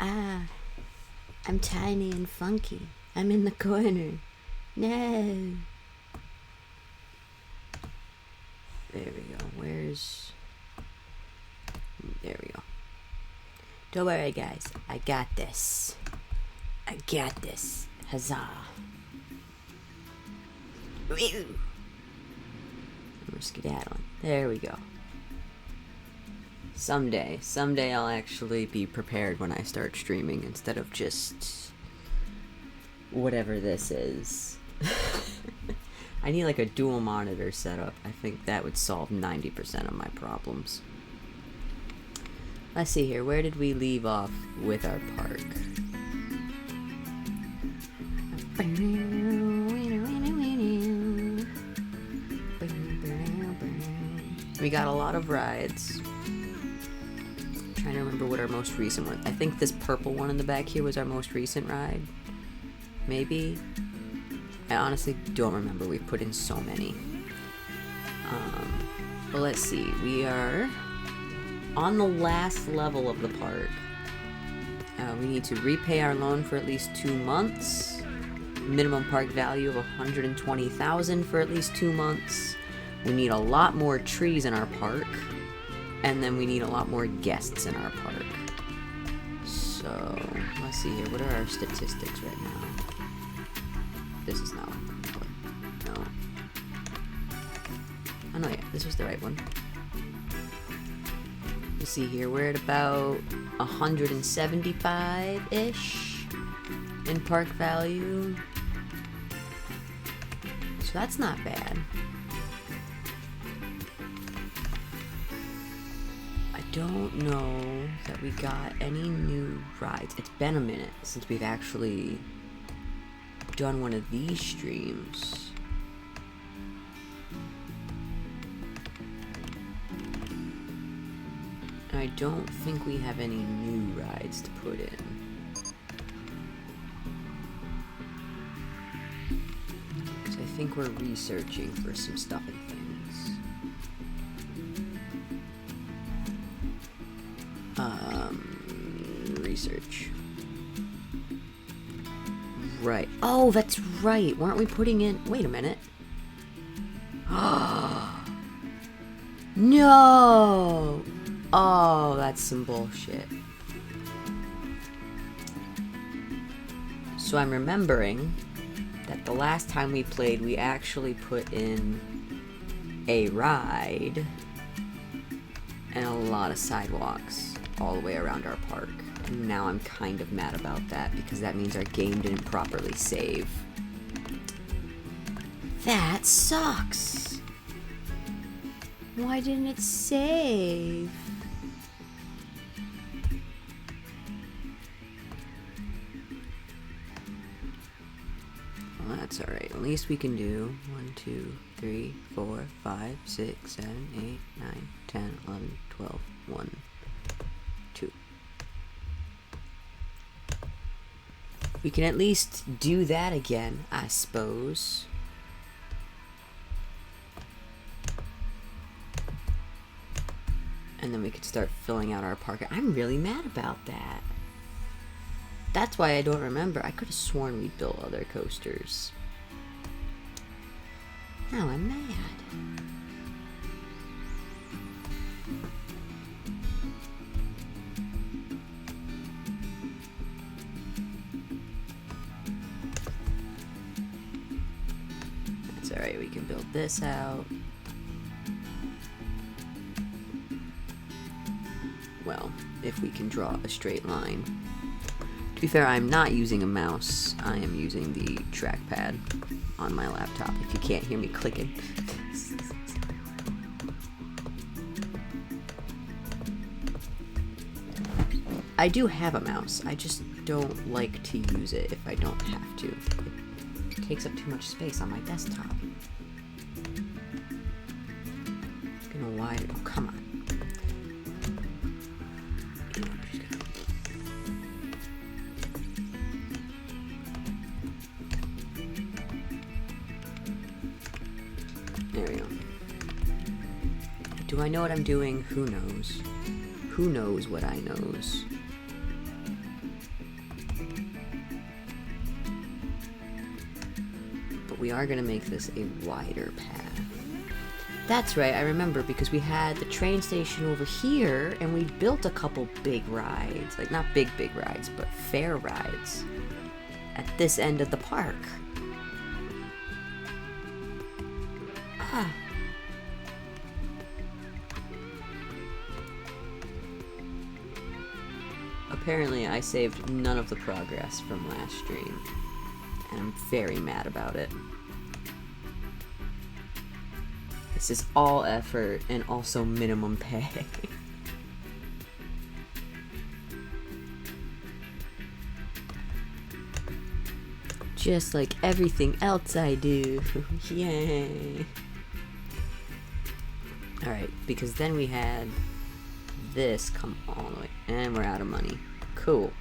Ah, I'm tiny and funky. I'm in the corner. No. There we go. There we go. Don't worry, guys. I got this. I got this. Huzzah. We're skedaddling. There we go. Someday I'll actually be prepared when I start streaming instead of just whatever this is. I need like a dual monitor setup. I think that would solve 90% of my problems. Let's see here. Where did we leave off with our park? We got a lot of rides. I'm trying to remember what our most recent one. I think this purple one in the back here was our most recent ride. Maybe. I honestly don't remember. We've put in so many. But let's see. We are on the last level of the park. We need to repay our loan for at least 2 months. Minimum park value of $120,000 for at least 2 months. We need a lot more trees in our park. And then we need a lot more guests in our park. So, let's see here. What are our statistics right now? This is not one. No. Oh no, yeah, this was the right one. Let's see here. We're at about 175-ish in park value. So that's not bad. I don't know that we got any new rides. It's been a minute since we've actually done one of these streams. And I don't think we have any new rides to put in. Because I think we're researching for some stuff and things. Research. Right. Oh, that's right. Weren't we putting in... Wait a minute. No! Oh, that's some bullshit. So I'm remembering that the last time we played, we actually put in a ride and a lot of sidewalks all the way around our park. And now I'm kind of mad about that because that means our game didn't properly save. That sucks. Why didn't it save? Well, that's alright. At least we can do 1, 2, 3, 4, 5, 6, 7, 8, 9, 10, 11, 12, 1, 2. We can at least do that again, I suppose. And then we could start filling out our park. I'm really mad about that. That's why I don't remember. I could have sworn we built other coasters. Now I'm mad. That's alright, we can build this out. Well, if we can draw a straight line. To be fair, I'm not using a mouse. I am using the trackpad on my laptop, if you can't hear me clicking. I do have a mouse. I just don't like to use it if I don't have to. It takes up too much space on my desktop. I don't know why. Oh, come on. There we go. Do I know what I'm doing? Who knows? Who knows what I knows? we are going to make this a wider path. That's right, I remember, because we had the train station over here, and we built a couple big rides. Like, not big rides, but fair rides at this end of the park. Ah. Apparently, I saved none of the progress from last stream, and I'm very mad about it. This is all effort and also minimum pay. Just like everything else I do. Yay. Alright, because then we had this come all the way, and we're out of money. Cool.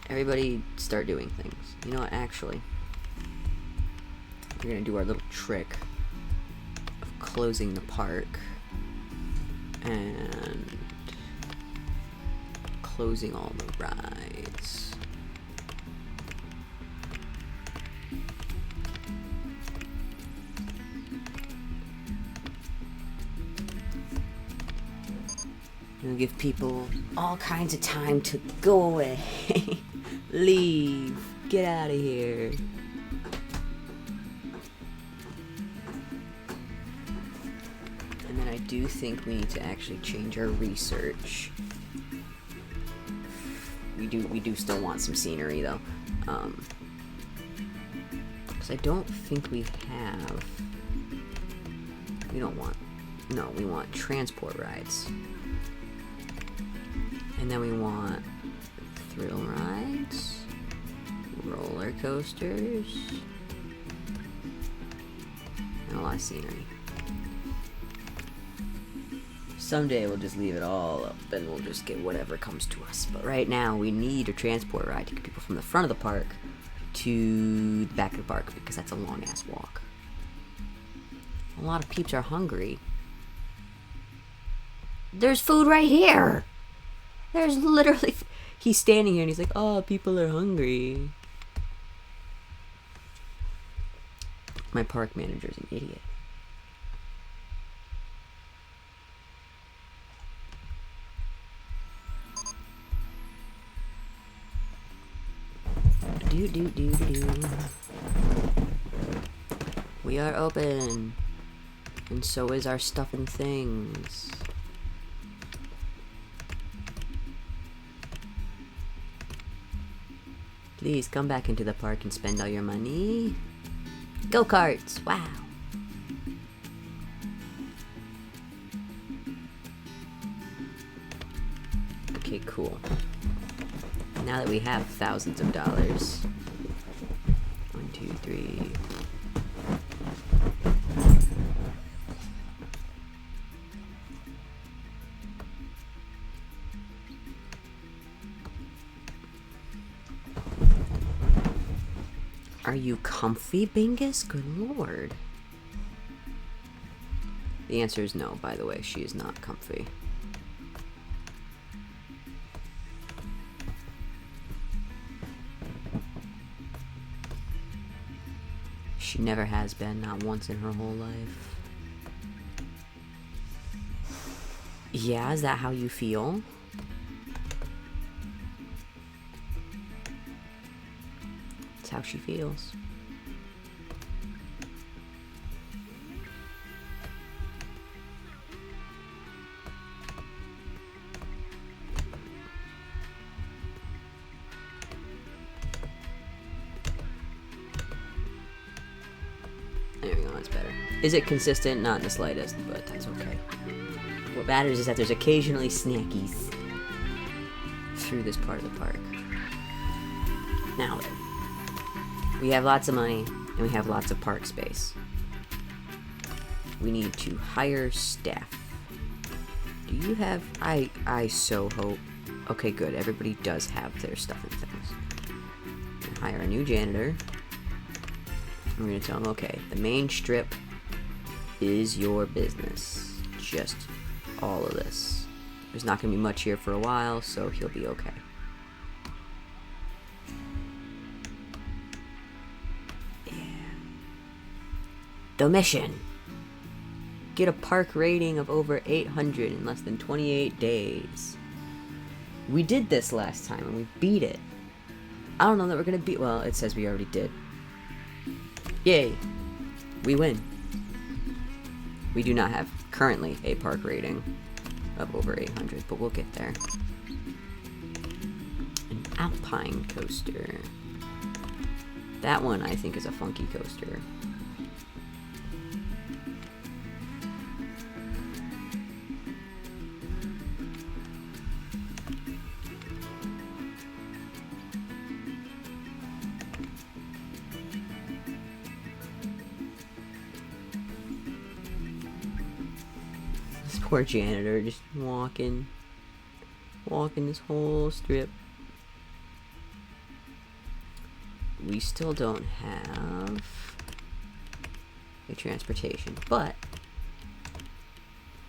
Everybody start doing things. You know what, actually, we're gonna do our little trick of closing the park and closing all the rides. We'll give people all kinds of time to go away. Leave. Get out of here. And then I do think we need to actually change our research. We do still want some scenery though. Because I don't think we have... We don't want... No, we want transport rides. And then we want thrill rides, roller coasters, and a lot of scenery. Someday we'll just leave it all up and we'll just get whatever comes to us. But right now we need a transport ride to get people from the front of the park to the back of the park, because that's a long ass walk. A lot of peeps are hungry. There's food right here! There's literally... He's standing here and he's like, oh, people are hungry. My park manager's an idiot. Do. We are open. And so is our stuff and things. Please come back into the park and spend all your money. Go-karts! Wow! Okay, cool. Now that we have thousands of dollars. 1, 2, 3... Are you comfy, Bingus? Good lord. The answer is no, by the way. She is not comfy. She never has been, not once in her whole life. Yeah, is that how you feel? How she feels. There we go, that's better. Is it consistent? Not in the slightest, but that's okay. What matters is that there's occasionally snackies through this part of the park. Now then. We have lots of money, and we have lots of park space. We need to hire staff. Do you have... I so hope... Okay, good. Everybody does have their stuff and things. We're gonna hire a new janitor. We're gonna tell him, okay, the main strip is your business. Just all of this. There's not gonna be much here for a while, so he'll be okay. The mission. Get a park rating of over 800 in less than 28 days. We did this last time and we beat it. I don't know that we're gonna beat... Well, it says we already did. Yay. We win. We do not have currently a park rating of over 800, but we'll get there. An alpine coaster. That one I think is a funky coaster. Poor janitor just walking this whole strip. We still don't have a transportation, but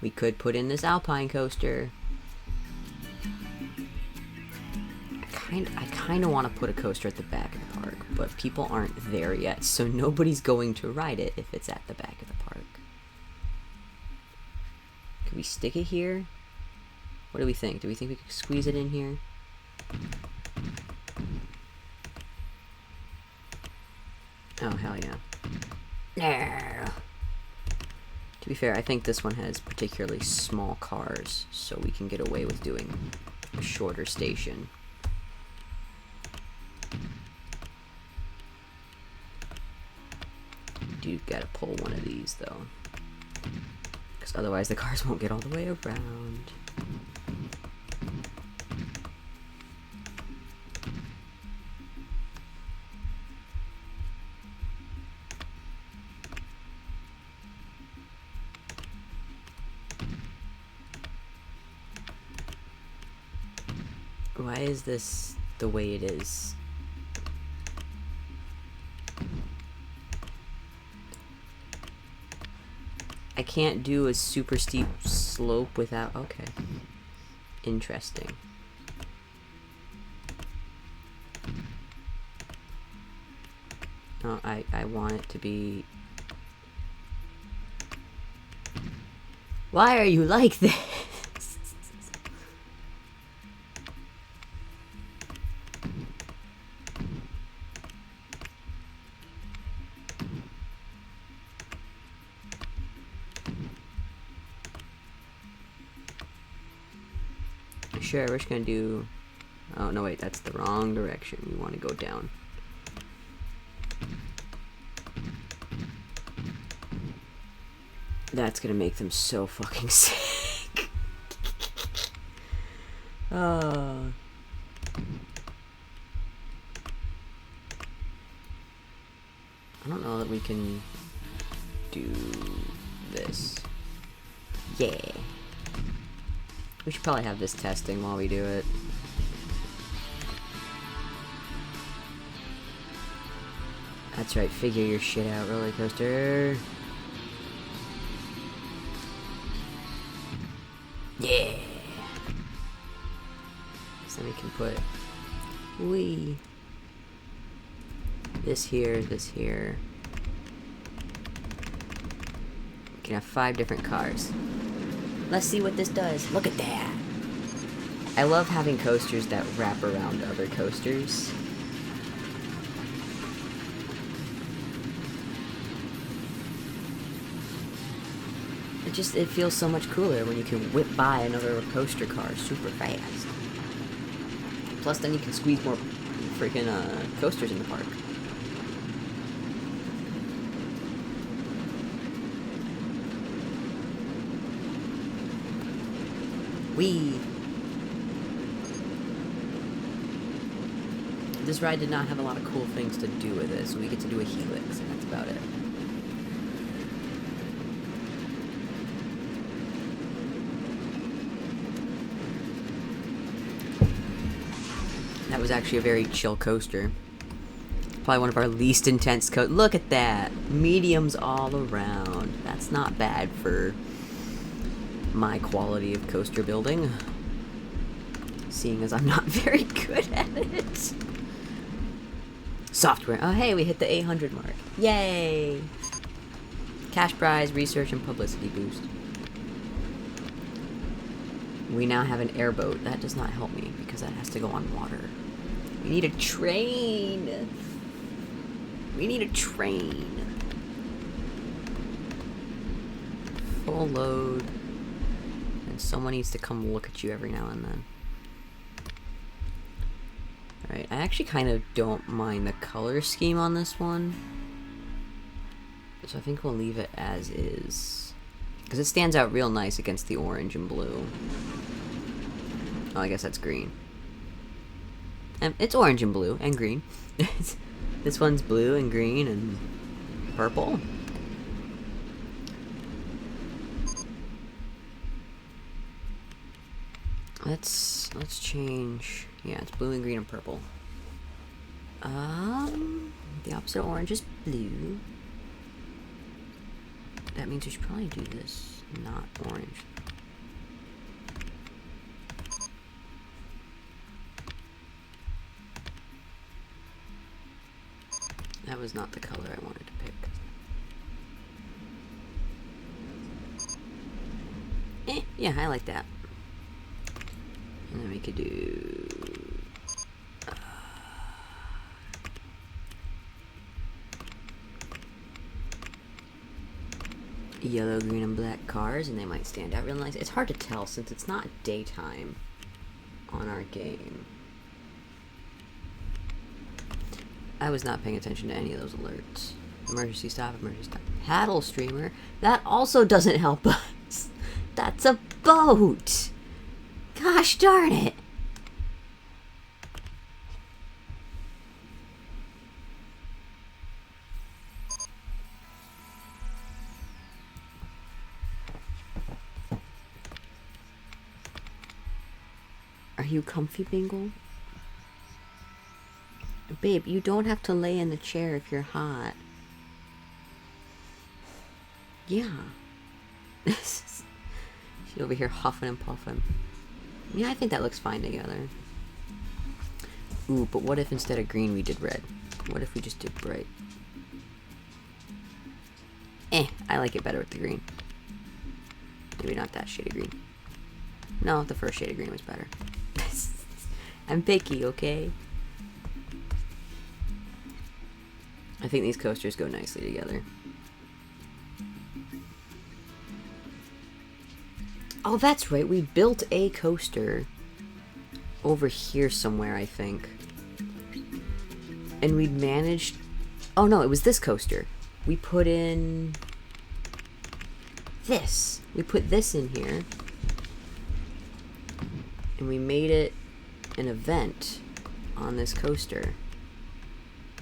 we could put in this alpine coaster. I kind of want to put a coaster at the back of the park, but people aren't there yet, so nobody's going to ride it if it's at the back of the park. Can we stick it here? What do we think? Do we think we could squeeze it in here? Oh, hell yeah. No. To be fair, I think this one has particularly small cars, so we can get away with doing a shorter station. Do gotta pull one of these, though. Because otherwise the cars won't get all the way around. Why is this the way it is? I can't do a super steep slope without... Okay. Interesting. No, I want it to be... Why are you like this? Sure, we're just gonna do... Oh, no, wait, that's the wrong direction. We want to go down. That's gonna make them so fucking sick. I don't know that we can do this. Yeah. We should probably have this testing while we do it. That's right, figure your shit out, roller coaster. Yeah. So then we can put this here, this here. We can have 5 different cars. Let's see what this does. Look at that. I love having coasters that wrap around other coasters. It feels so much cooler when you can whip by another coaster car super fast. Plus then you can squeeze more freaking coasters in the park. This ride did not have a lot of cool things to do with it, so we get to do a helix, and that's about it. That was actually a very chill coaster. Probably one of our least intense Look at that! Mediums all around. That's not bad for my quality of coaster building, seeing as I'm not very good at it. Software. Oh hey, we hit the 800 mark. Yay! Cash prize, research, and publicity boost. We now have an airboat. That does not help me because that has to go on water. We need a train. We need a train. Full load. And someone needs to come look at you every now and then. Alright, I actually kind of don't mind the color scheme on this one. So I think we'll leave it as is. Because it stands out real nice against the orange and blue. Oh, I guess that's green. And it's orange and blue and green. This one's blue and green and purple. Let's change. Yeah, it's blue and green and purple. The opposite of orange is blue. That means we should probably do this, not orange. That was not the color I wanted to pick. Yeah, I like that. And then we could do... yellow, green, and black cars, and they might stand out real nice. It's hard to tell since it's not daytime on our game. I was not paying attention to any of those alerts. Emergency stop, emergency stop. Paddle streamer. That also doesn't help us. That's a boat. Gosh darn it. Are you comfy, Bingle? Babe, you don't have to lay in the chair if you're hot. Yeah. She's over here huffing and puffing. Yeah, I think that looks fine together. Ooh, but what if instead of green we did red? What if we just did bright? I like it better with the green. Maybe not that shade of green. No, the first shade of green was better. I'm picky, okay? I think these coasters go nicely together. Oh, that's right. We built a coaster over here somewhere, I think. And we managed... Oh, no, it was this coaster. We put in... this. We put this in here. And we made it an event on this coaster.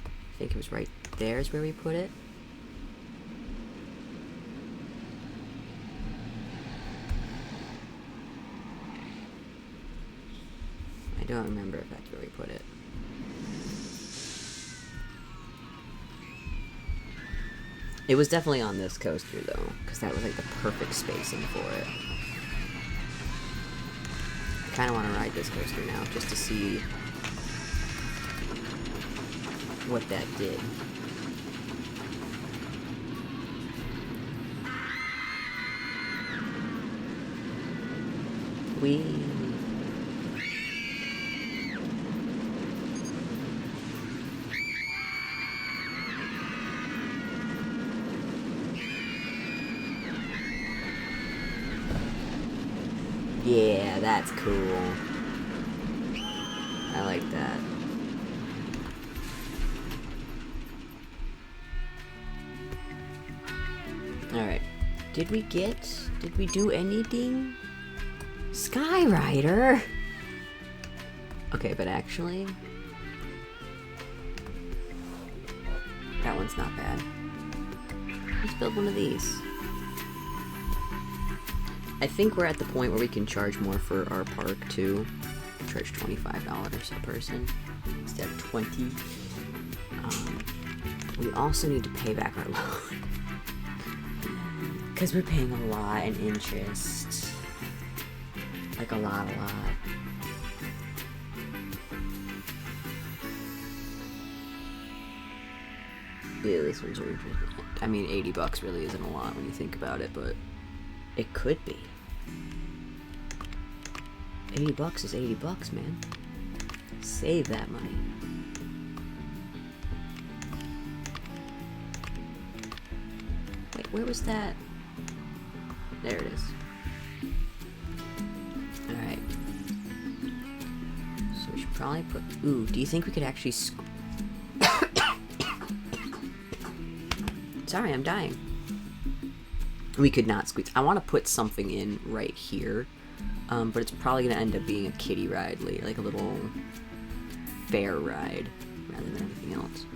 I think it was right there is where we put it. I don't remember if that's where we put it. It was definitely on this coaster though, because that was like the perfect spacing for it. I kind of want to ride this coaster now, just to see what that did. Yeah, that's cool. I like that. Alright. Did we do anything? Skyrider! Okay, but actually... that one's not bad. Let's build one of these. I think we're at the point where we can charge more for our park, too. Charge $25 a person instead of $20. We also need to pay back our loan. Because we're paying a lot in interest. Like a lot. Yeah, this one's our interest. I mean, $80 really isn't a lot when you think about it, but it could be. $80 is $80, man. Save that money. Wait, where was that? There it is. Alright. So we should probably put... Ooh, do you think we could actually... Sorry, I'm dying. We could not squeeze. I want to put something in right here. But it's probably going to end up being a kiddie ride later. Like a little fair ride. Rather than anything else.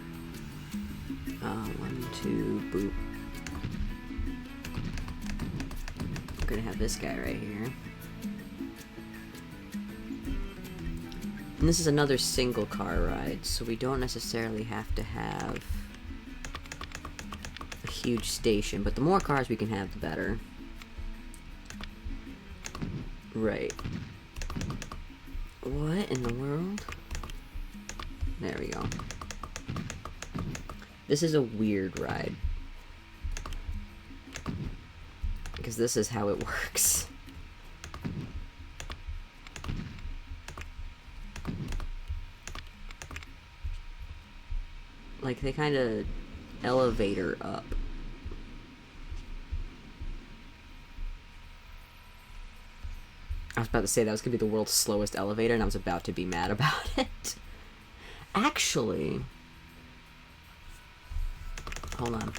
1, 2, boop. We're going to have this guy right here. And this is another single car ride. So we don't necessarily have to have... huge station, but the more cars we can have, the better. Right. What in the world? There we go. This is a weird ride. Because this is how it works. Like, they kind of elevator up. I was about to say that was going to be the world's slowest elevator, and I was about to be mad about it. Actually... Hold on.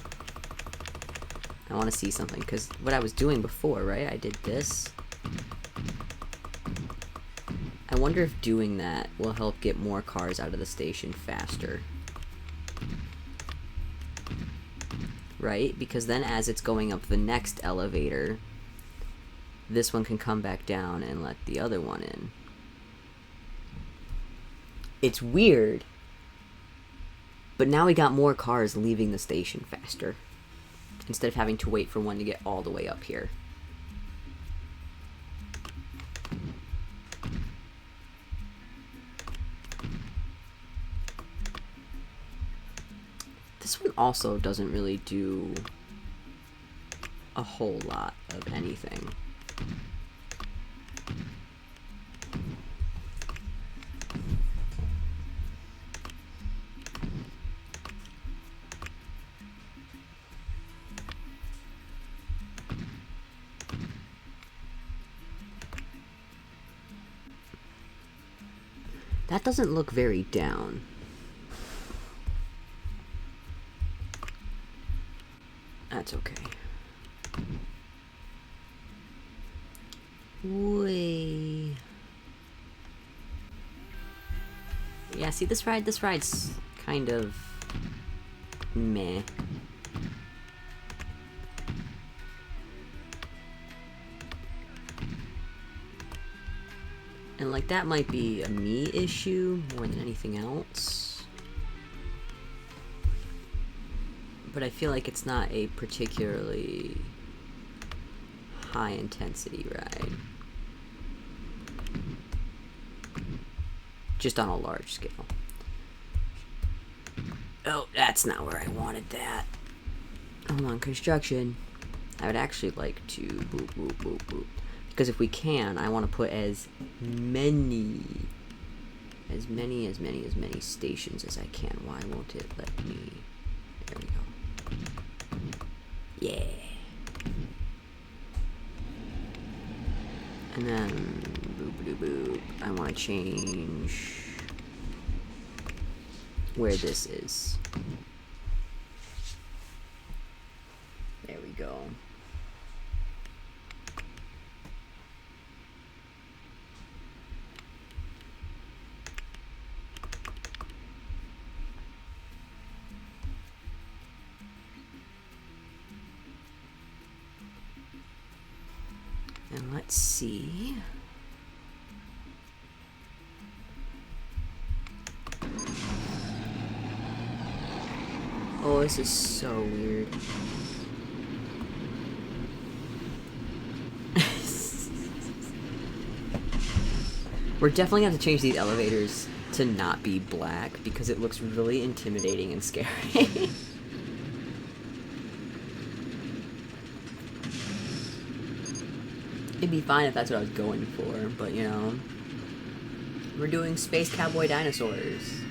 I want to see something, because what I was doing before, right? I did this. I wonder if doing that will help get more cars out of the station faster. Right? Because then as it's going up the next elevator... this one can come back down and let the other one in. It's weird. But now we got more cars leaving the station faster. Instead of having to wait for one to get all the way up here. This one also doesn't really do a whole lot of anything. That doesn't look very down. That's okay. Way. Yeah, see this ride's kind of meh. And like that might be a me issue more than anything else. But I feel like it's not a particularly high intensity ride. Just on a large scale. Oh, that's not where I wanted that. Hold on, construction. I would actually like to boop, boop, boop, boop. Because if we can, I want to put as many stations as I can. Why won't it let me? There we go. Yeah. And then, boop-a-doo-boop, I want to change where this is. There we go. And let's see. Oh, this is so weird. We're definitely going to have to change these elevators to not be black because it looks really intimidating and scary. It'd be fine if that's what I was going for, but you know. We're doing Space Cowboy Dinosaurs.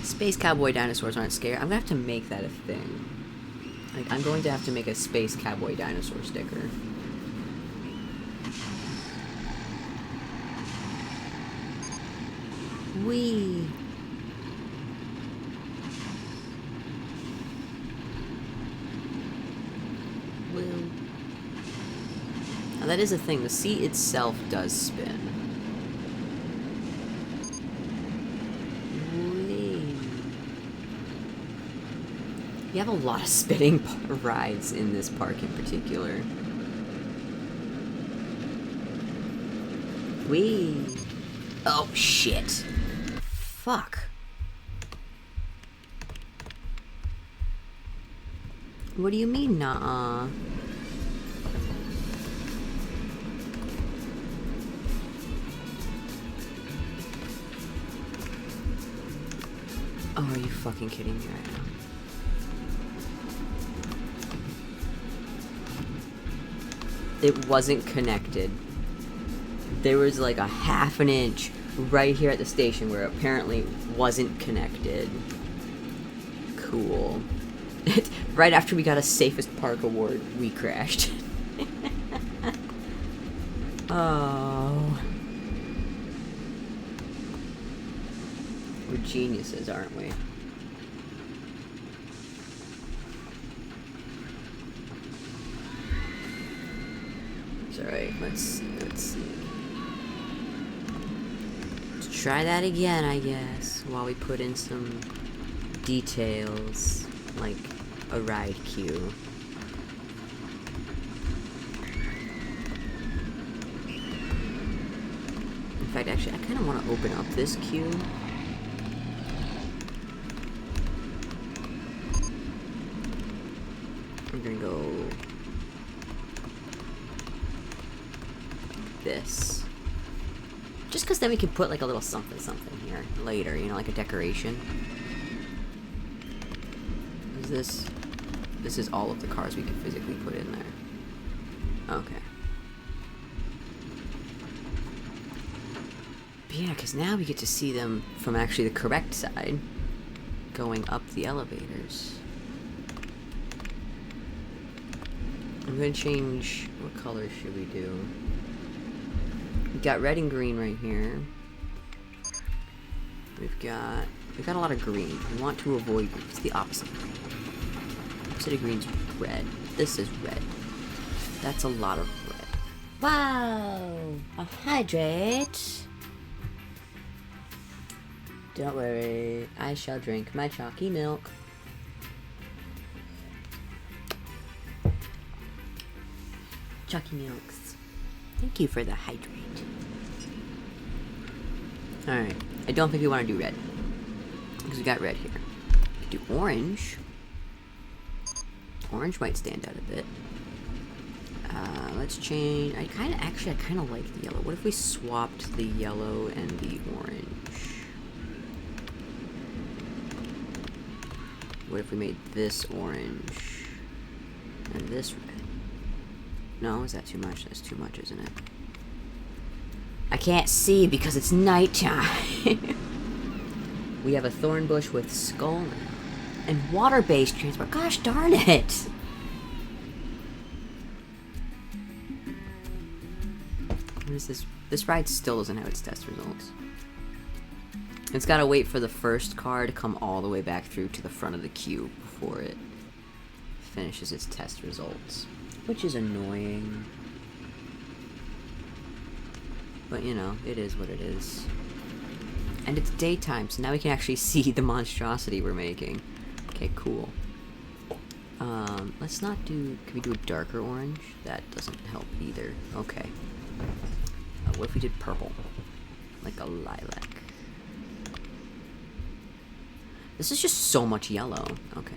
Space Cowboy Dinosaurs aren't scary. I'm gonna have to make that a thing. Like, I'm going to have to make a Space Cowboy Dinosaur sticker. Whee! Now that is a thing, the seat itself does spin. Whee. You have a lot of spinning rides in this park in particular. Whee! Oh shit! Fuck. What do you mean, nuh-uh? Oh, are you fucking kidding me right now? It wasn't connected. There was like a half an inch right here at the station where it apparently wasn't connected. Cool. Right after we got a safest park award, we crashed. Oh. We're geniuses, aren't we? It's alright, let's see. Let's try that again, I guess, while we put in some details, like a ride queue. In fact, actually, I kind of want to open up this queue. I'm gonna go this. Just because then we could put like a little something here later, you know, like a decoration. Is this? This is all of the cars we can physically put in there. Okay. But yeah, because now we get to see them from actually the correct side, going up the elevators. I'm going to change, what color should we do? We got red and green right here. We've got a lot of green. We want to avoid green. It's the opposite of green. Opposite of green's red. This is red. That's a lot of red. Wow! I'll hydrate. Don't worry, I shall drink my chalky milk. Chalky milks. Thank you for the hydrate. Alright, I don't think we want to do red. Because we got red here. We could do orange. Orange might stand out a bit. Let's change. I kind of like the yellow. What if we swapped the yellow and the orange? What if we made this orange and this red? No, is that too much? That's too much, isn't it? I can't see because it's nighttime. We have a thorn bush with skull and water-based transport. Gosh darn it! What is this? This ride still doesn't have its test results. It's gotta wait for the first car to come all the way back through to the front of the queue before it finishes its test results. Which is annoying. But you know, it is what it is. And it's daytime, so now we can actually see the monstrosity we're making. Okay, cool. Let's not do... Can we do a darker orange? That doesn't help either. Okay. What if we did purple? Like a lilac. This is just so much yellow. Okay.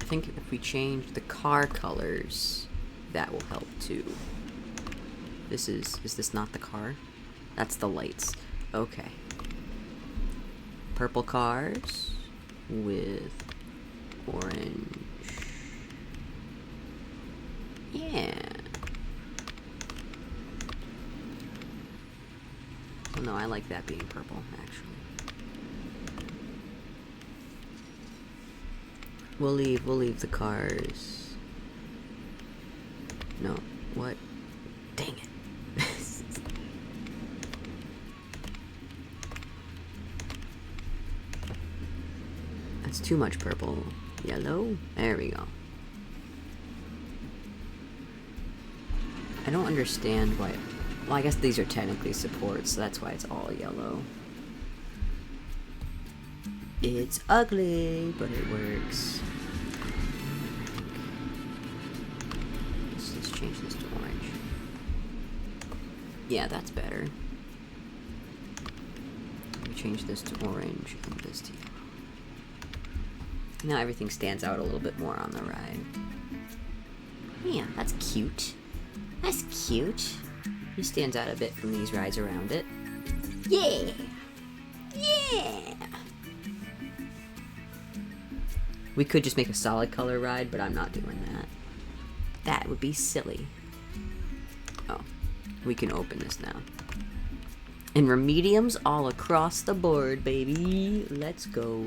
I think if we change the car colors, that will help too. Is this not the car? That's the lights. Okay. Purple cars with orange. Yeah. Oh no, I like that being purple, actually. We'll leave the cars. No, what? Dang it. That's too much purple. Yellow? There we go. I don't understand why... Well, I guess these are technically supports, so that's why it's all yellow. It's ugly, but it works. Let's change this to orange. Yeah, that's better. Let me change this to orange and this to yellow. Now everything stands out a little bit more on the ride. Yeah, that's cute. That's cute. It stands out a bit from these rides around it. Yeah! Yeah! We could just make a solid color ride, but I'm not doing that. That would be silly. Oh, we can open this now. And remediums all across the board, baby. Let's go.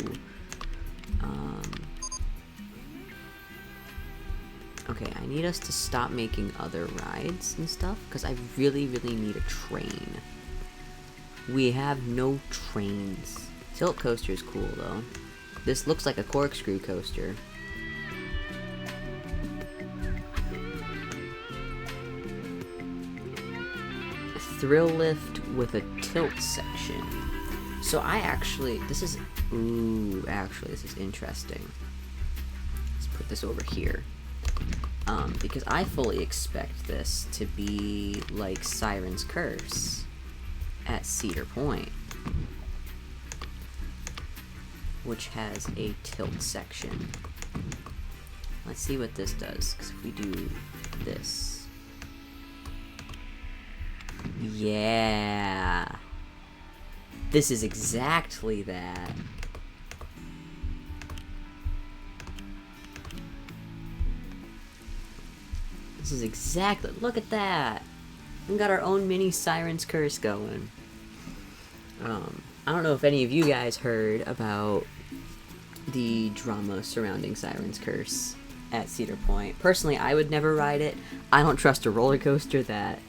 Okay, I need us to stop making other rides and stuff, because I really, really need a train. We have no trains. Tilt coaster is cool, though. This looks like a corkscrew coaster. A thrill lift with a tilt section. So I actually, this is, ooh, actually this is interesting. Let's put this over here. Because I fully expect this to be like Siren's Curse at Cedar Point, which has a tilt section. Let's see what this does, because if we do this... Yeah! This is exactly that. This is exactly... Look at that! We got our own mini Siren's Curse going. I don't know if any of you guys heard about the drama surrounding Siren's Curse at Cedar Point. Personally, I would never ride it. I don't trust a roller coaster that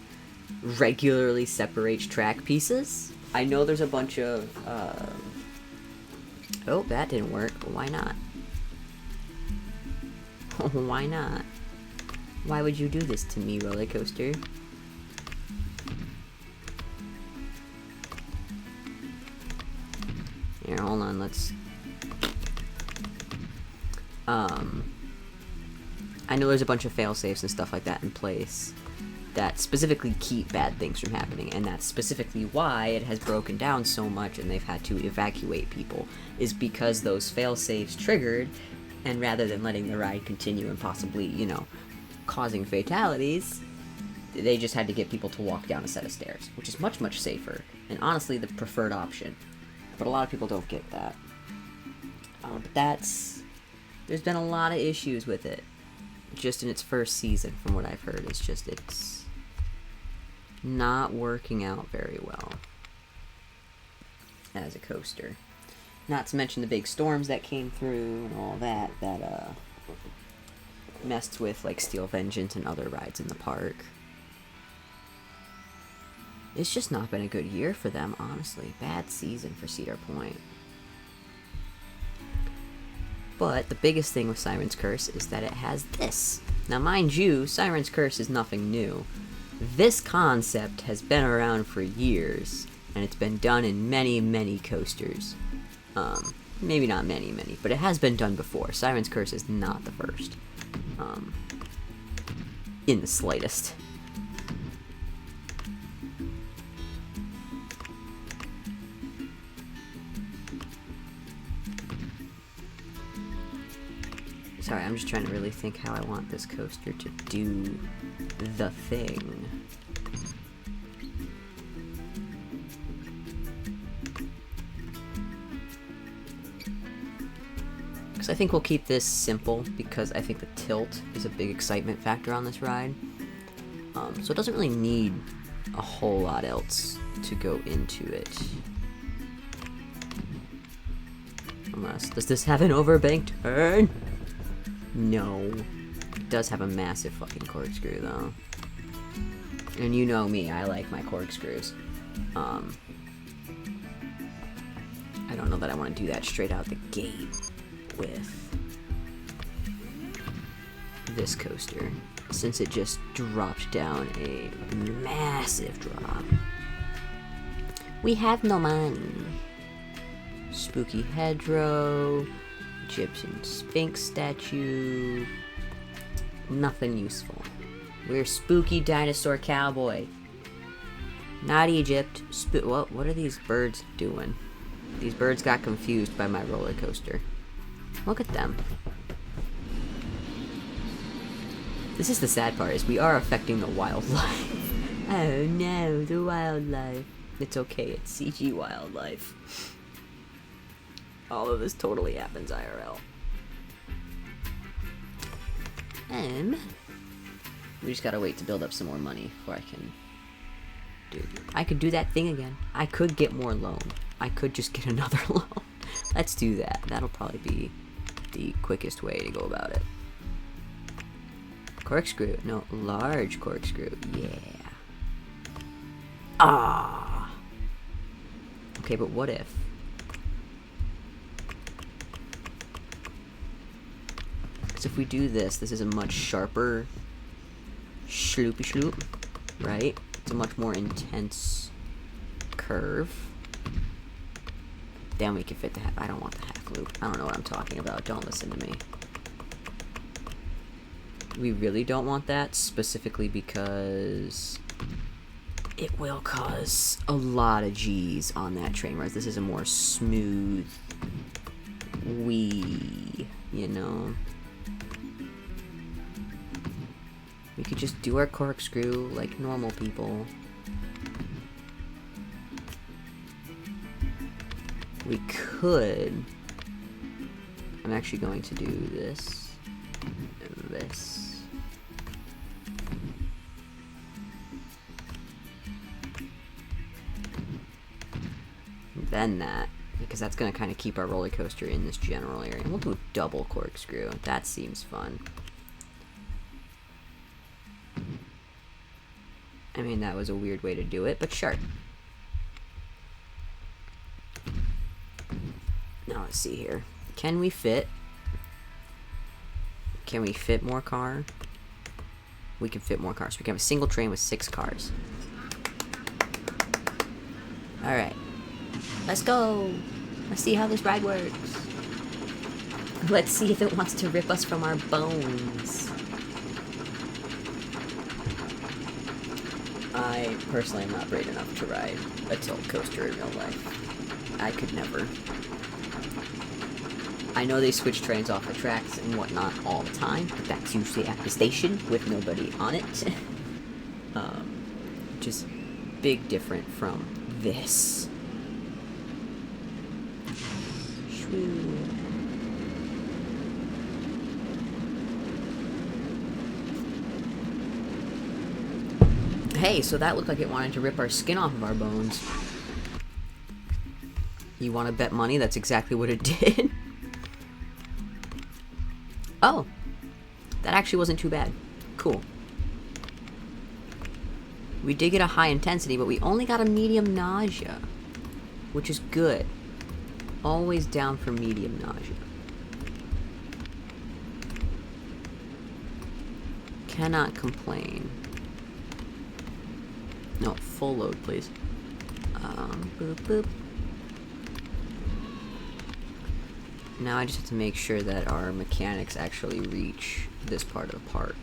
regularly separates track pieces. I know there's a bunch of... Oh, that didn't work. Why not? Why not? Why would you do this to me, roller coaster? Here, hold on, let's... I know there's a bunch of fail-safes and stuff like that in place that specifically keep bad things from happening, and that's specifically why it has broken down so much and they've had to evacuate people, is because those fail-safes triggered, and rather than letting the ride continue and possibly, you know, causing fatalities, they just had to get people to walk down a set of stairs, which is much, much safer, and honestly the preferred option. But a lot of people don't get that. But there's been a lot of issues with it, just in its first season, from what I've heard. It's not working out very well as a coaster. Not to mention the big storms that came through and all that messed with, like, Steel Vengeance and other rides in the park. It's just not been a good year for them, honestly. Bad season for Cedar Point. But the biggest thing with Siren's Curse is that it has this. Now, mind you, Siren's Curse is nothing new. This concept has been around for years, and it's been done in many, many coasters. Maybe not many, but it has been done before. Siren's Curse is not the first. In the slightest. Sorry, I'm just trying to really think how I want this coaster to do the thing. Because So I think we'll keep this simple because I think the tilt is a big excitement factor on this ride. So it doesn't really need a whole lot else to go into it. Unless, does this have an overbanked turn? No. It does have a massive fucking corkscrew though. And you know me, I like my corkscrews. I don't know that I want to do that straight out the gate with this coaster, since it just dropped down a massive drop. We have no money. Spooky hedgerow, Egyptian Sphinx statue, nothing useful. We're spooky dinosaur cowboy. Not Egypt. What are these birds doing? These birds got confused by my roller coaster. Look at them. This is the sad part, is we are affecting the wildlife. Oh no, the wildlife. It's okay, it's CG wildlife. All of this totally happens IRL. We just gotta wait to build up some more money before I can do. I could do that thing again. I could get more loan. I could just get another loan. Let's do that. That'll probably be the quickest way to go about it. Corkscrew. No, large corkscrew. Yeah. Ah. Okay, but what if? Because if we do this, this is a much sharper shloopy shloop, right? It's a much more intense curve. Then we can fit the half. I don't want the half loop. I don't know what I'm talking about. Don't listen to me. We really don't want that, specifically because it will cause a lot of G's on that train, whereas this is a more smooth wee, you know? We could just do our corkscrew like normal people. We could... I'm actually going to do this and this. And then that, because that's going to kind of keep our roller coaster in this general area. And we'll do a double corkscrew. That seems fun. I mean, that was a weird way to do it, but sure. Now let's see here. Can we fit more car? We can fit more cars. We can have a single train with 6 cars. Alright. Let's go. Let's see how this ride works. Let's see if it wants to rip us from our bones. I personally am not brave enough to ride a tilt coaster in real life. I could never. I know they switch trains off the tracks and whatnot all the time, but that's usually at the station with nobody on it. Just big different from this. Shwoo. Hey, so that looked like it wanted to rip our skin off of our bones. You want to bet money? That's exactly what it did. Oh, that actually wasn't too bad. Cool. We did get a high intensity, but we only got a medium nausea, which is good. Always down for medium nausea. Cannot complain. No, full load, please. Boop, boop. Now I just have to make sure that our mechanics actually reach this part of the park.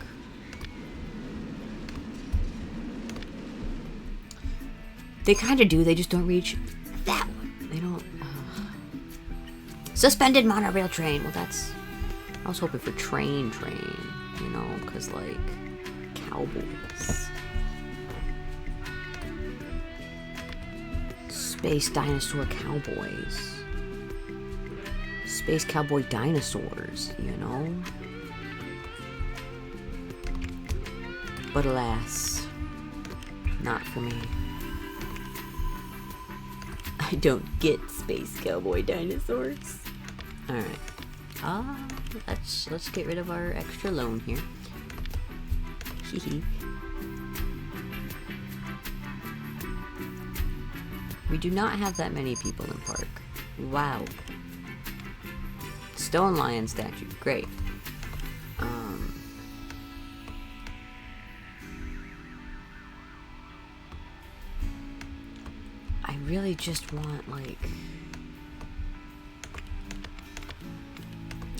They kind of do, they just don't reach that one. They don't... Suspended monorail train. Well, that's... I was hoping for train, you know, because, like, cowboys. Space dinosaur cowboys. Space cowboy dinosaurs, you know? But alas, not for me. I don't get space cowboy dinosaurs. Alright. Let's get rid of our extra loan here. Hehe. We do not have that many people in park. Wow. Stone lion statue. Great. I really just want, like,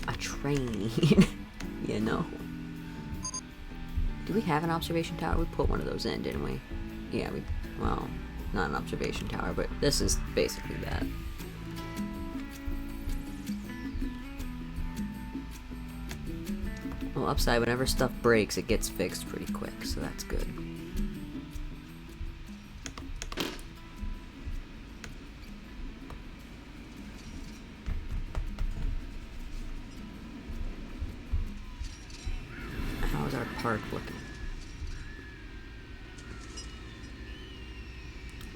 a train, you know? Do we have an observation tower? We put one of those in, didn't we? Yeah, well, not an observation tower, but this is basically that. Well, upside, whenever stuff breaks, it gets fixed pretty quick, so that's good. How's our park looking?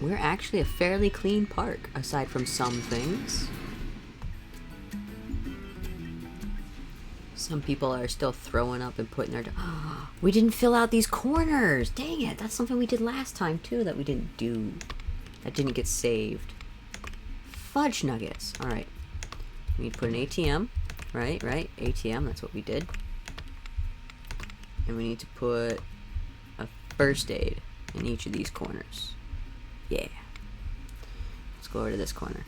We're actually a fairly clean park, aside from some things. Some people are still throwing up and putting their... we didn't fill out these corners! Dang it! That's something we did last time, too, that we didn't do. That didn't get saved. Fudge nuggets! Alright. We need to put an ATM. Right? ATM, that's what we did. And we need to put a first aid in each of these corners. Yeah. Let's go over to this corner.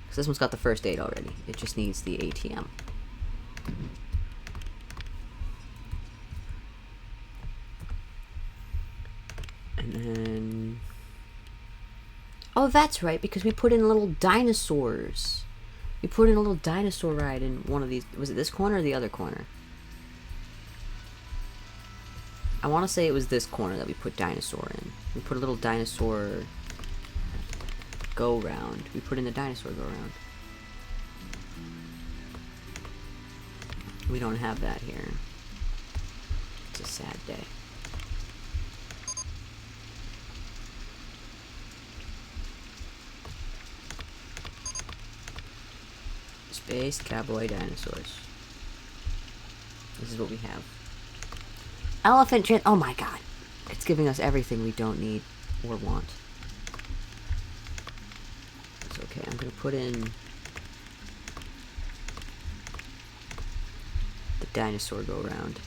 Because this one's got the first aid already. It just needs the ATM. And then... oh, that's right, because we put in little dinosaurs. We put in a little dinosaur ride in one of these... was it this corner or the other corner? I want to say it was this corner that we put dinosaur in. We put a little dinosaur go round. We put in the dinosaur go round. We don't have that here. It's a sad day. Space cowboy dinosaurs. This is what we have. Elephant trans... oh my god. It's giving us everything we don't need or want. It's okay. I'm going to put in the dinosaur go round.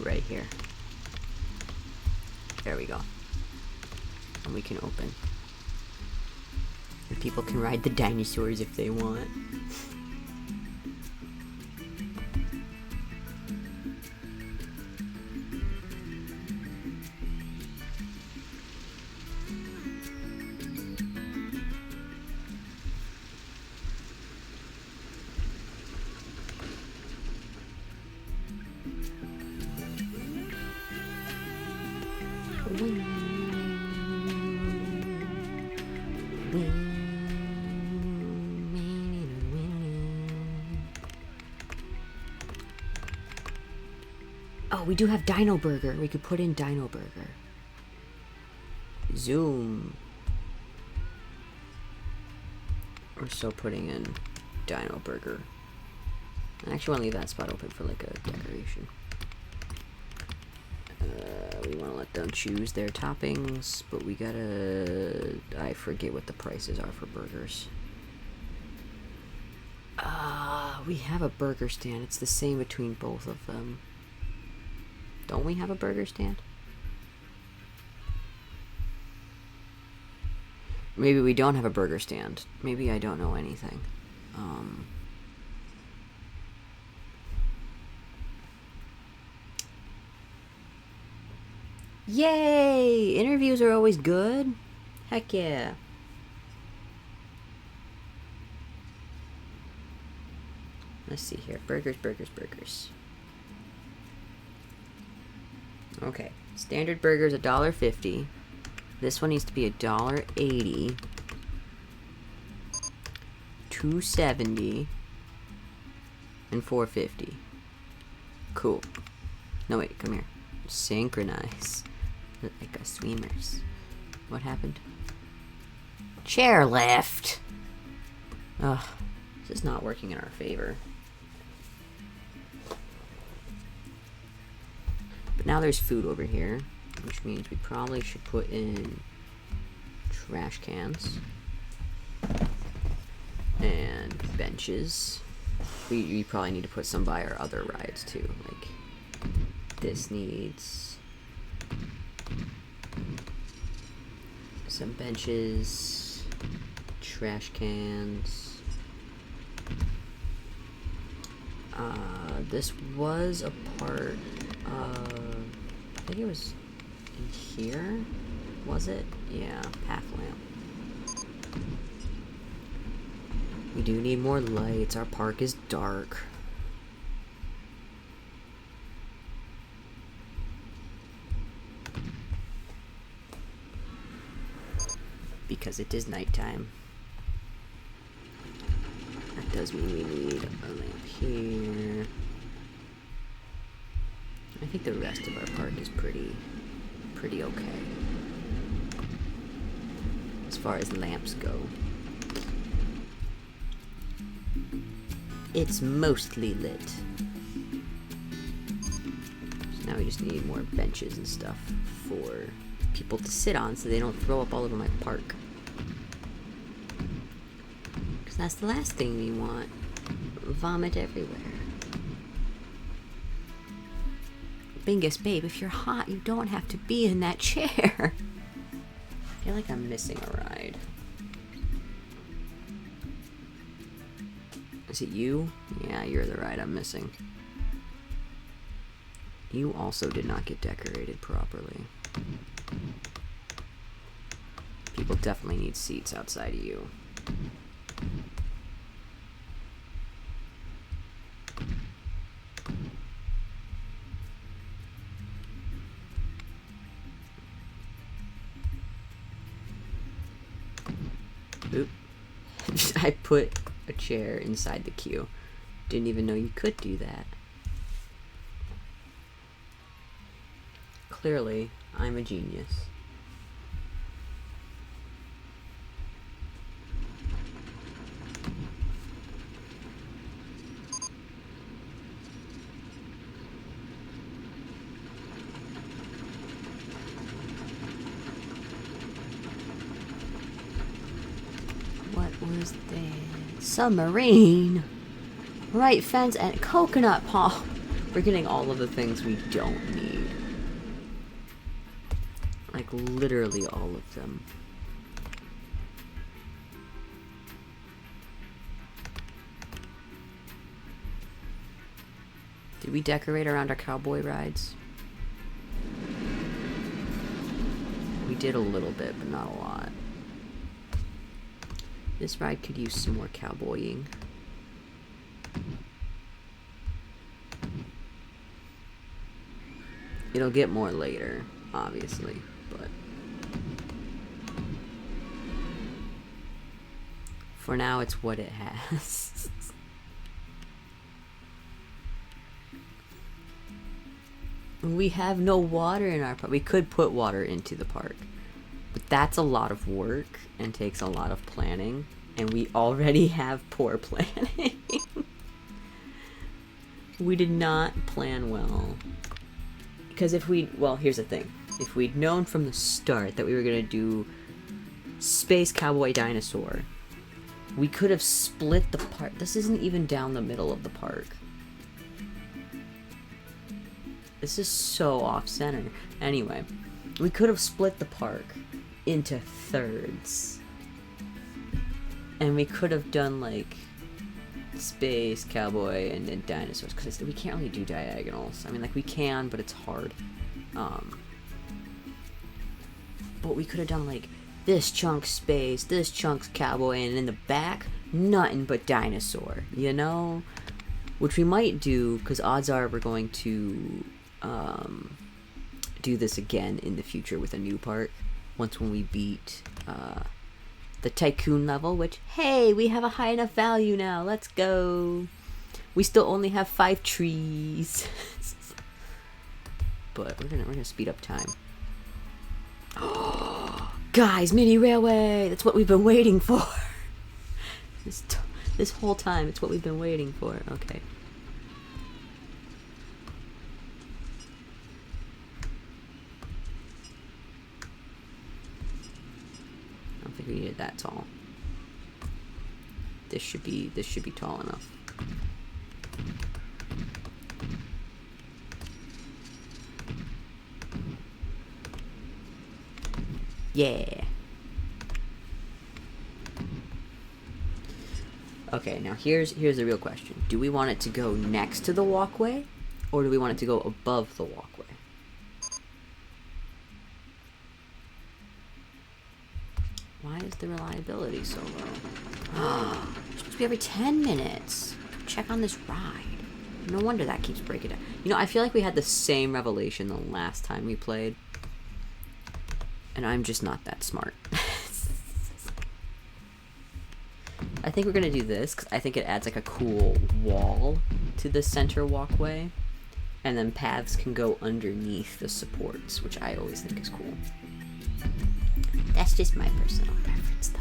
Right here. There we go. And we can open. And people can ride the dinosaurs if they want. Oh, we do have Dino Burger. We could put in Dino Burger. Zoom. We're still putting in Dino Burger. I actually want to leave that spot open for like a decoration. We want to let them choose their toppings, but we gotta... I forget what the prices are for burgers. We have a burger stand. It's the same between both of them. Don't we have a burger stand? Maybe we don't have a burger stand. Maybe I don't know anything. Yay! Interviews are always good. Heck yeah. Let's see here. Burgers. Okay, standard burger's $1.50. This one needs to be $1.80. $2.70 and $4.50. Cool. No wait, come here. Synchronize. Like us swimmers. What happened? Chairlift. Ugh, this is not working in our favor. But now there's food over here, which means we probably should put in trash cans and benches. We probably need to put some by our other rides too. Like this needs some benches, trash cans. This was a part of, I think it was in here, was it? Yeah, path lamp. We do need more lights. Our park is dark. Because it is nighttime. That does mean we need a lamp here. I think the rest of our park is pretty okay. As far as lamps go. It's mostly lit. So now we just need more benches and stuff for people to sit on so they don't throw up all over my park. Because that's the last thing we want. Vomit everywhere. Bingus, babe, if you're hot, you don't have to be in that chair. I feel like I'm missing a ride. Is it you? Yeah, you're the ride I'm missing. You also did not get decorated properly. People definitely need seats outside of you. Oop. I put a chair inside the queue. Didn't even know you could do that. Clearly, I'm a genius. What was there? Submarine! Right fence and coconut palm. We're getting all of the things we don't need. Like, literally all of them. Did we decorate around our cowboy rides? We did a little bit, but not a lot. This ride could use some more cowboying. It'll get more later, obviously, but for now it's what it has. We have no water in our park. We could put water into the park, but that's a lot of work and takes a lot of planning, and we already have poor planning. We did not plan well. Because if we, well, here's the thing. If we'd known from the start that we were going to do Space Cowboy Dinosaur, we could have split the park. This isn't even down the middle of the park. This is so off-center. Anyway, we could have split the park into thirds. And we could have done, like, Space Cowboy and then dinosaurs, because we can't really do diagonals. I mean, like, we can, but it's hard. But we could have done, like, this chunk's space, this chunk's cowboy, and in the back, nothing but dinosaur, you know? Which we might do, because odds are we're going to do this again in the future with a new park. Once when we beat the Tycoon level, which, hey, we have a high enough value now. Let's go. We still only have 5 trees. But we're gonna speed up time. Guys, mini railway. That's what we've been waiting for. This whole time, it's what we've been waiting for. Okay. I don't think we needed that tall. This should be tall enough. Yeah. Okay, now here's the real question. Do we want it to go next to the walkway, or do we want it to go above the walkway? Why is the reliability so low? It's supposed to be every 10 minutes. Check on this ride. No wonder that keeps breaking down. You know, I feel like we had the same revelation the last time we played. And I'm just not that smart. I think we're going to do this because I think it adds like a cool wall to the center walkway. And then paths can go underneath the supports, which I always think is cool. That's just my personal preference, though.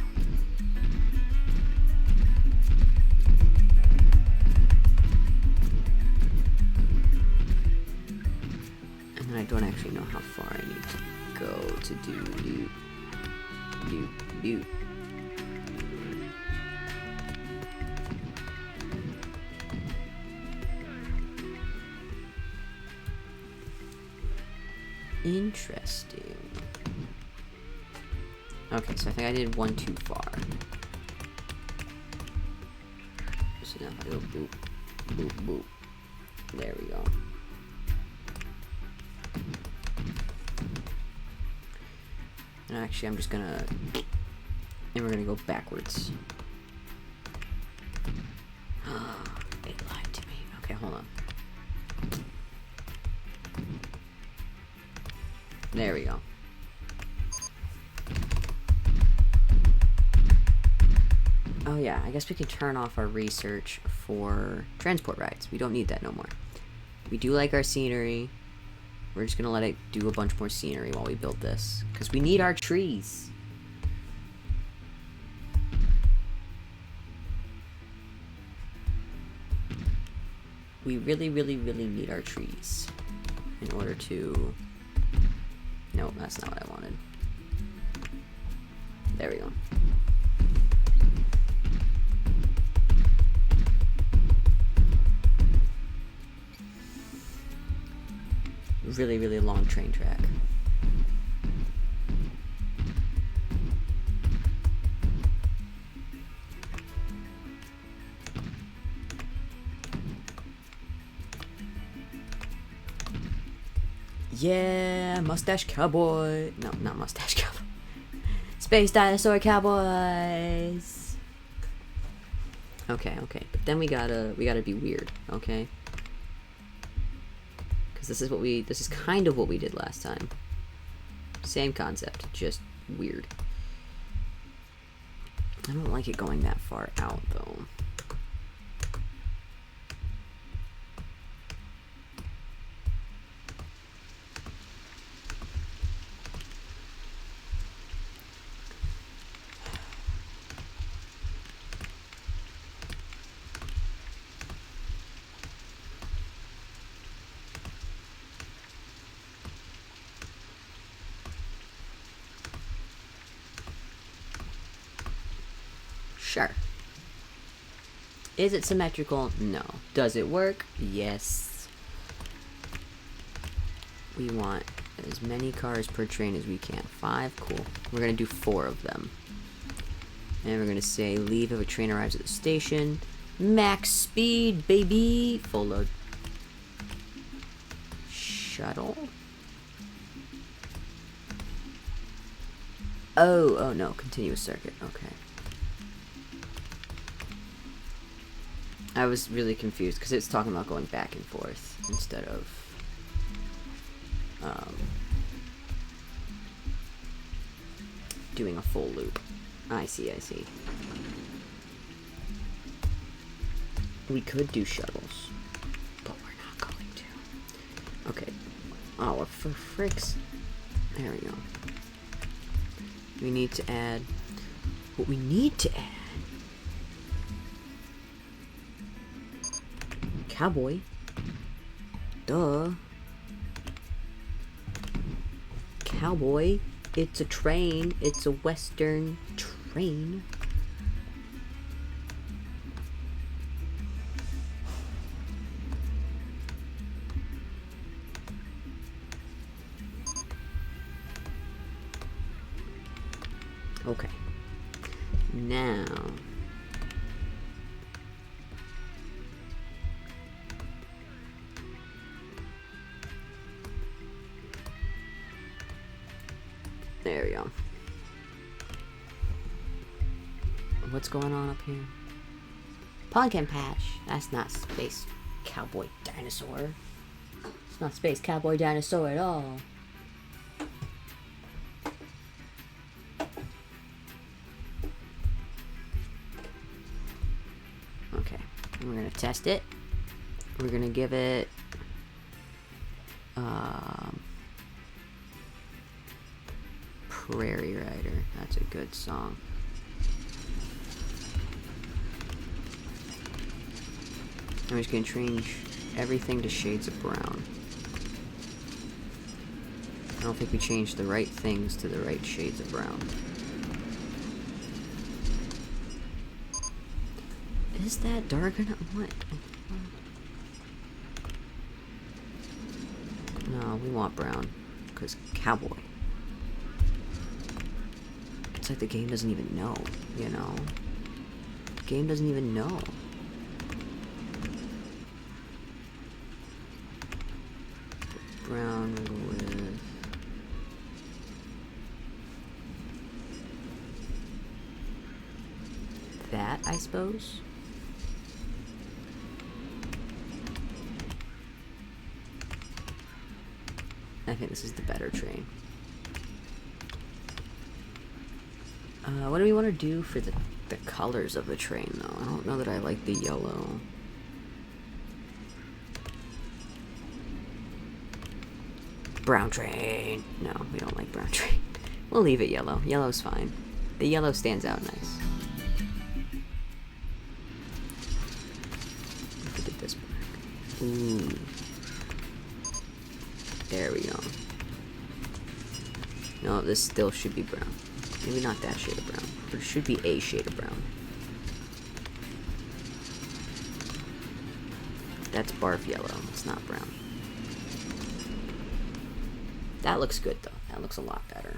And then I don't actually know how far I need to go to do. Interesting. Okay, so I think I did one too far. So now if I go boop, boop, boop. There we go. And actually, I'm just gonna... And we're gonna go backwards. It lied to me. Okay, hold on. There we go. Oh yeah, I guess we can turn off our research for transport rides. We don't need that no more. We do like our scenery. We're just gonna let it do a bunch more scenery while we build this. Because we need our trees. We really, really, really need our trees. In order to... No, that's not what I wanted. There we go. Really, really long train track. Yeah, mustache cowboy. No, not mustache cowboy. Space dinosaur cowboys. Okay, okay, but then we gotta be weird, okay? This is kind of what we did last time. Same concept, just weird. I don't like it going that far out, though. Sure. Is it symmetrical? No. Does it work? Yes. We want as many cars per train as we can. 5, cool. We're gonna do 4 of them. And we're gonna say leave if a train arrives at the station. Max speed, baby! Full load. Shuttle? Oh no, continuous circuit, okay. I was really confused because it's talking about going back and forth instead of doing a full loop. I see, I see. We could do shuttles, but we're not going to. Okay. Oh, for fricks. There we go. We need to add... What we need to add... Cowboy. Duh. Cowboy. It's a train. It's a western train. Okay. Now... There we go. What's going on up here? Pumpkin patch. That's not Space Cowboy Dinosaur. It's not Space Cowboy Dinosaur at all. Okay. We're gonna test it. We're gonna give it... Prairie Rider. That's a good song. I'm just gonna change everything to shades of brown. I don't think we changed the right things to the right shades of brown. Is that dark enough? What? No, we want brown. Because cowboy. It's like the game doesn't even know, you know? The game doesn't even know. Brown with... that, I suppose? I think this is the better train. What do we want to do for the colors of the train, though? I don't know that I like the yellow. Brown train. No, we don't like brown train. We'll leave it yellow. Yellow's fine. The yellow stands out nice. Look at this black. Ooh. There we go. No, this still should be brown. Maybe not that shade of brown, but it should be a shade of brown. That's barf yellow. It's not brown. That looks good, though. That looks a lot better.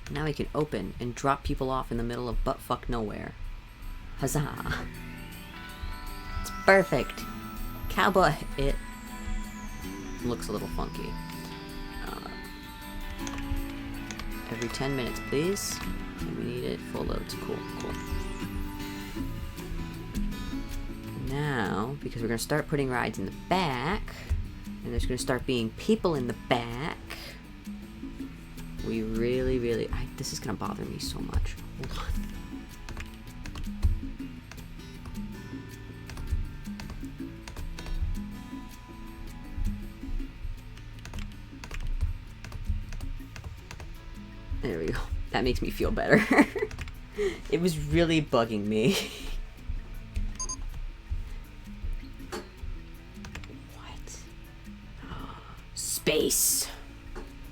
Now we can open and drop people off in the middle of buttfuck nowhere. Huzzah! It's perfect. Cowboy. It looks a little funky. Every 10 minutes, please. And we need it full loads. Cool, cool. Now, because we're going to start putting rides in the back, and there's going to start being people in the back, we really, this is going to bother me so much. Hold on. There we go. That makes me feel better. It was really bugging me. What? Space.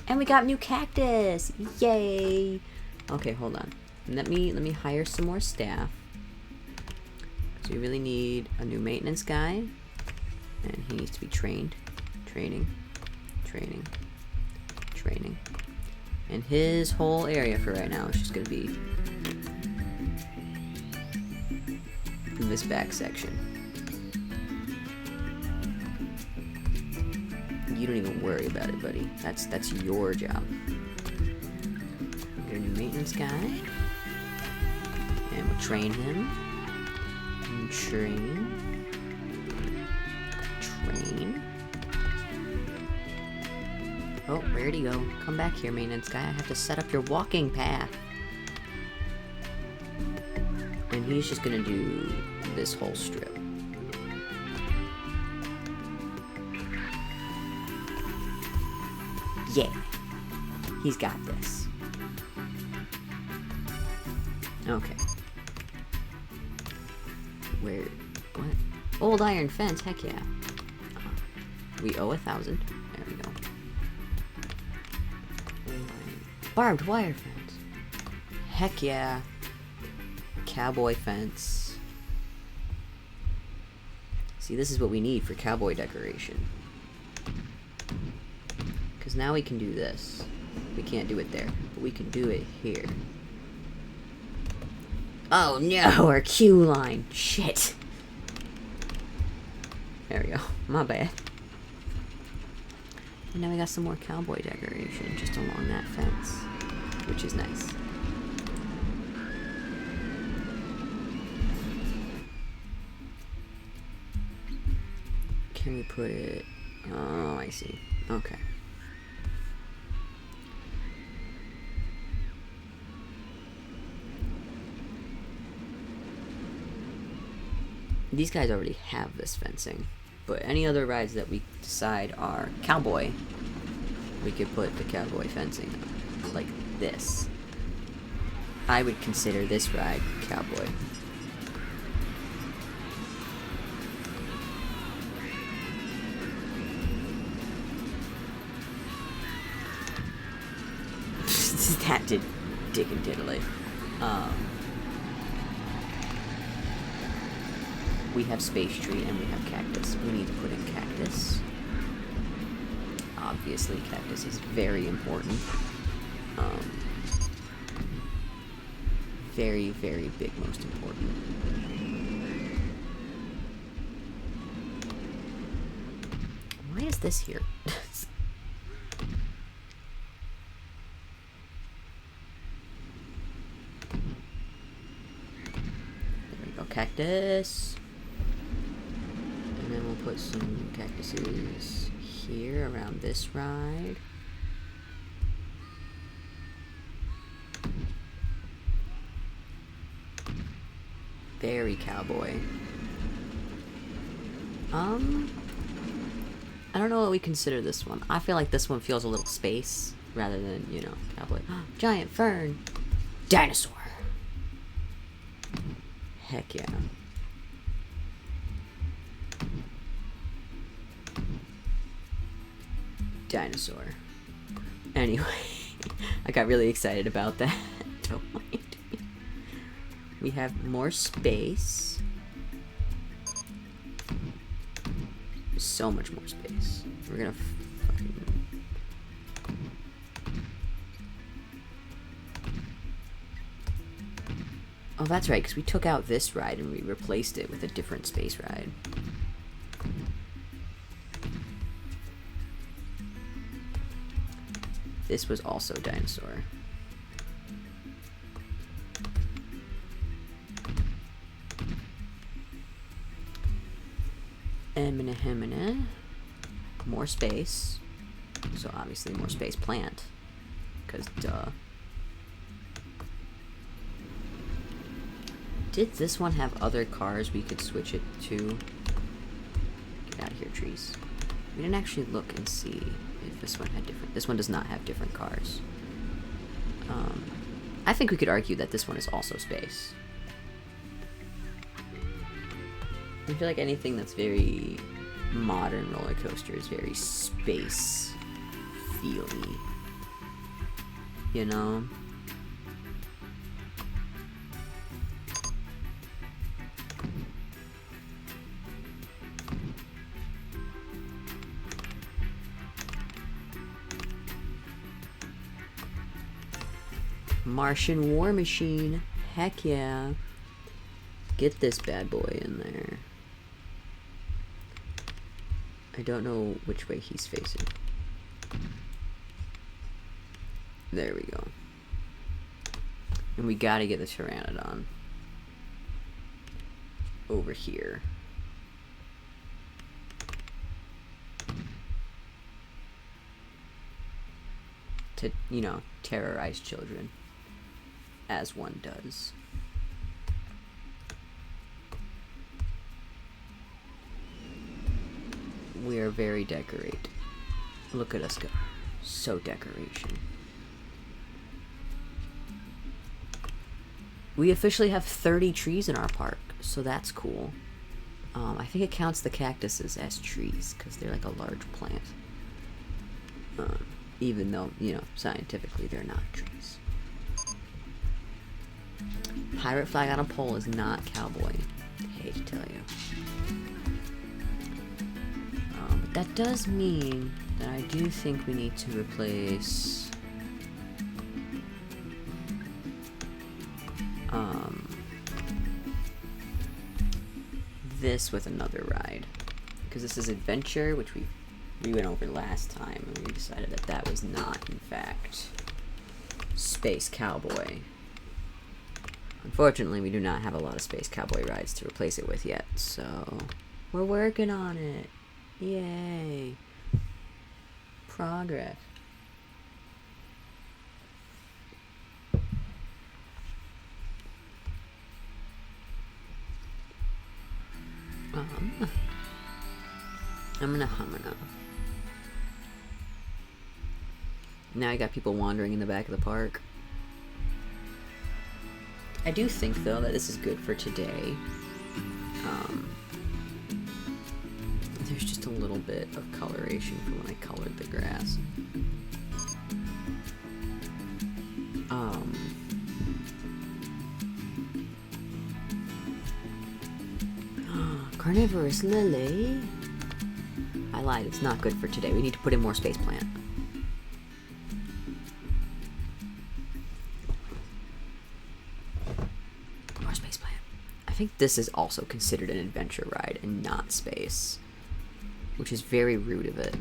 And we got new cactus. Yay. Okay, hold on. Let me hire some more staff. So we really need a new maintenance guy. And he needs to be trained. Training. And his whole area for right now is just going to be in this back section. You don't even worry about it, buddy. That's your job. Get a new maintenance guy. And we'll train him. And train. Oh, where'd he go? Come back here, maintenance guy. I have to set up your walking path. And he's just gonna do this whole strip. Yeah. He's got this. Okay. Where? What? Old iron fence, heck yeah. We owe 1,000. There we go. Barbed wire fence. Heck yeah. Cowboy fence. See, this is what we need for cowboy decoration. Because now we can do this. We can't do it there, but we can do it here. Oh no, our queue line. Shit. There we go. My bad. And now we got some more cowboy decoration just along that fence, which is nice. Can we put it... Oh, I see. Okay. These guys already have this fencing, but any other rides that we decide are cowboy, we could put the cowboy fencing like this. I would consider this ride cowboy. That did dick and diddly. We have space tree and we have cactus. We need to put in cactus. Obviously, cactus is very important. Very, very big, most important. Why is this here? There we go, cactus. And then we'll put some cactuses here around this ride. Very cowboy. I don't know what we consider this one. I feel like this one feels a little space rather than, you know, cowboy. Giant fern. Dinosaur. Heck yeah. Dinosaur. Anyway, I got really excited about that. Don't mind me. We have more space. So much more space. We're gonna fucking... Oh, that's right, because we took out this ride and we replaced it with a different space ride. This was also dinosaur. Emina. More space. So obviously more space plant. Because duh. Did this one have other cars we could switch it to? Get out of here, trees. We didn't actually look and see if this one had different... This one does not have different cars. I think we could argue that this one is also space. I feel like anything that's very modern roller coaster is very space feely. You know? Martian War Machine. Heck yeah. Get this bad boy in there. I don't know which way he's facing. There we go. And we gotta get the Pteranodon over here. to, you know, terrorize children, as one does. We are very decorate. Look at us go. So decoration. We officially have 30 trees in our park, so that's cool. I think it counts the cactuses as trees because they're like a large plant. Even though, you know, scientifically they're not trees. Pirate flag on a pole is not cowboy. I hate to tell you. But that does mean that I do think we need to replace this with another ride, because this is adventure, which we went over last time, and we decided that that was not, in fact, Space Cowboy. Unfortunately, we do not have a lot of Space Cowboy rides to replace it with yet, so we're working on it. Yay. Progress. I'm gonna hum it up. Now I got people wandering in the back of the park. I do think, though, that this is good for today. There's just a little bit of coloration from when I colored the grass. Carnivorous lily. I lied, it's not good for today. We need to put in more space plant. More space plant. I think this is also considered an adventure ride and not space, which is very rude of it.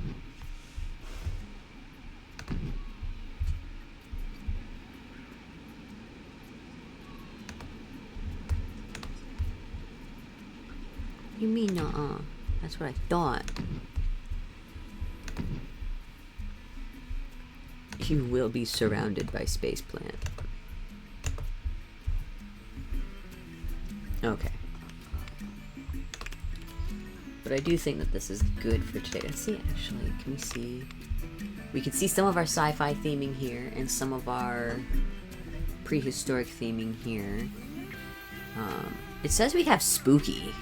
You mean that's what I thought. You will be surrounded by space plant. Okay. But I do think that this is good for today. Let's see, actually, can we see? We can see some of our sci-fi theming here, and some of our prehistoric theming here. It says we have spooky.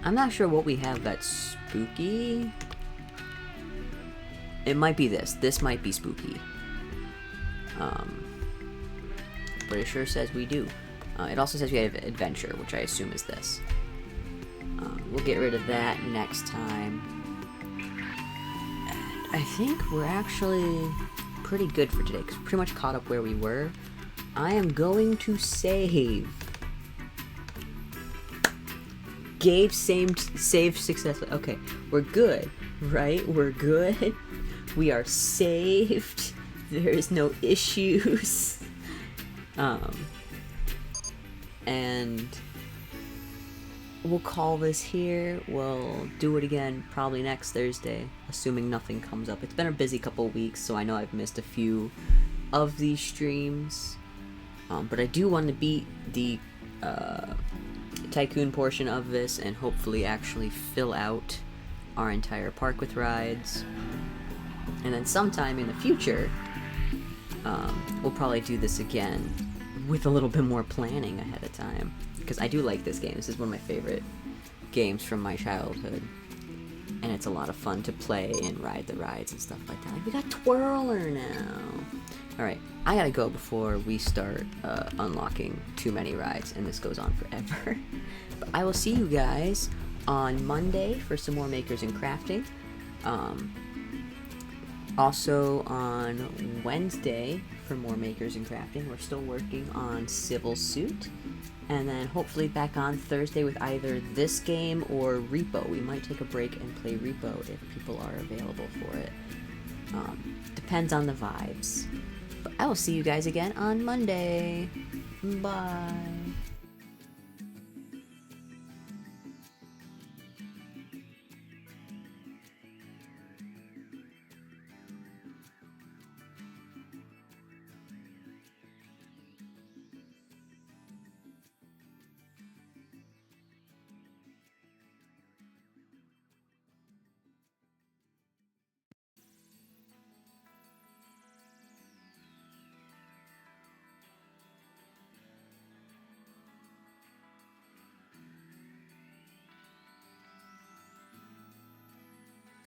I'm not sure what we have that's spooky. It might be this. This might be spooky. But it sure says we do. It also says we have adventure, which I assume is this. We'll get rid of that next time. And I think we're actually pretty good for today, because we're pretty much caught up where we were. I am going to save. Saved successfully. Okay, we're good, right? We're good. We are saved. There is no issues. And we'll call this here. We'll do it again probably next Thursday, assuming nothing comes up. It's been a busy couple weeks, so I know I've missed a few of these streams. But I do want to beat the Tycoon portion of this and hopefully actually fill out our entire park with rides. And then sometime in the future, we'll probably do this again with a little bit more planning ahead of time, because I do like this game. This is one of my favorite games from my childhood, and it's a lot of fun to play and ride the rides and stuff like that. Like, we got Twirler now. Alright, I gotta go before we start unlocking too many rides and this goes on forever. But I will see you guys on Monday for some more Makers and Crafting. Also on Wednesday for more Makers and Crafting. We're still working on Civil Suit. And then hopefully back on Thursday with either this game or Repo. We might take a break and play Repo if people are available for it. Depends on the vibes. But I will see you guys again on Monday. Bye.